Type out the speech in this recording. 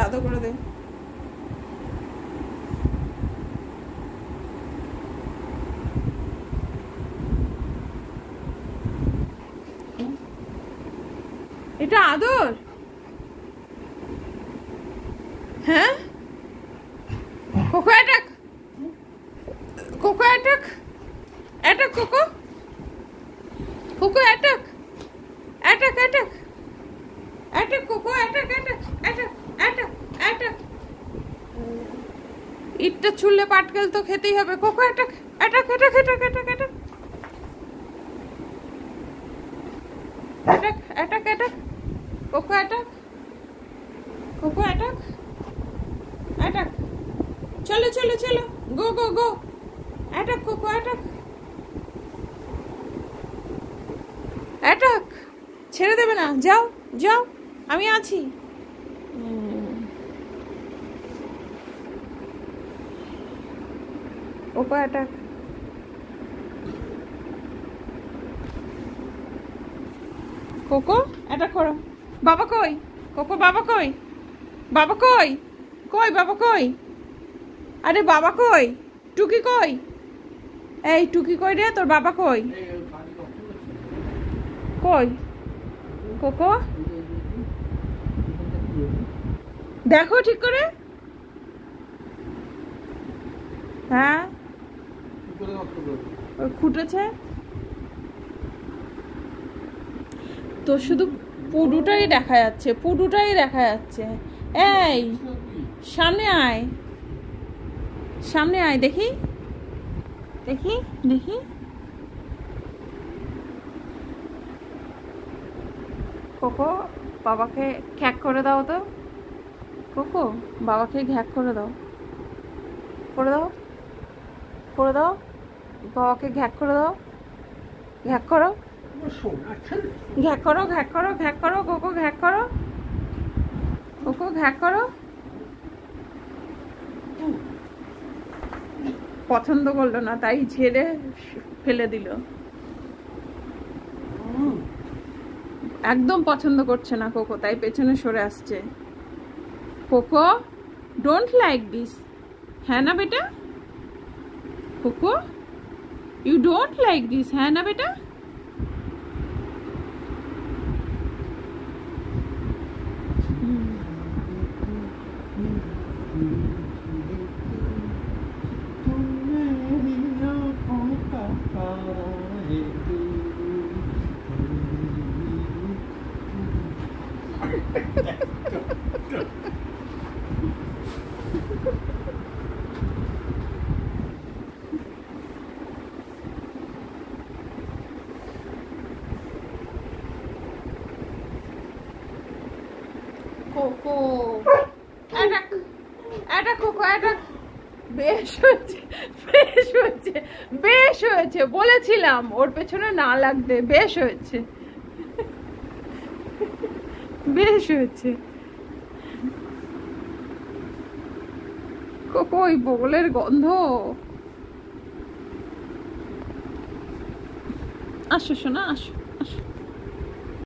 আদা করে দে। এটা আদর? হ্যাঁ, কোকো অ্যাটাক, কোকো অ্যাটাক, অ্যাটাক কোকো, কোকো attack, attack attack attack cocoa, attack attack attack attack attack. ইটটা ছুললে পাটকেল তো খেতেই হবে। কোকো attack, attack attack attack attack attack attack attack attack cocoa attack, cocoa attack attack. চলো চলো চলো, go go go, attack cocoa, attack attack. ছেড়ে দেবে না, যাও যাও, আমি আছি। Cocoa attack. কোকো অ্যাটাক করো। বাবা কই? কোকো বাবা কই? বাবা কই? কই বাবা কই? আরে বাবা কই? টুকি কই? এই টুকি কই রে? তোর বাবা কই? কই কোকো? দেখো ঠিক করে। হ্যাঁ, খুঁটেছে তো, শুধু পুডুটাই দেখা যাচ্ছে, পুডুটাই দেখা যাচ্ছে। এই সামনে আয়, সামনে আয়, দেখি দেখি দেখি। কোকো বাবাকে ঘ্যাক করে দাও তো। কোকো বাবাকে ঘ্যাক করে দাও, করে দাও, করে দাও। বাবাকে ঘ্যাক করে দাও, ঘ্যাক করো, ঘ্যাক করো, ঘ্যাক করো, ঘ্যাক করো কোকো, ঘ্যাক করো কোকো, ঘ্যাক করো। পছন্দ করলো না, তাই ঝেড়ে ফেলে দিল। একদম পছন্দ করছে না কোকো, তাই পেছনে সরে আসছে। কোকো ডোন্ট লাইক দিস, হ্যাঁ না বেটা? Coco you don't like this, হ্যাঁ না বেটা? Coco attack, attack cocoa attack. বেশ হয়েছে, বেশ হয়েছে, বেশ হয়েছে, বলেছিলাম ওর পেছনে না লাগবে। বেশ হয়েছে, বেশ হয়েছে। কোকো ওই বগলের গন্ধ। আসো শোনা, আসো আসো।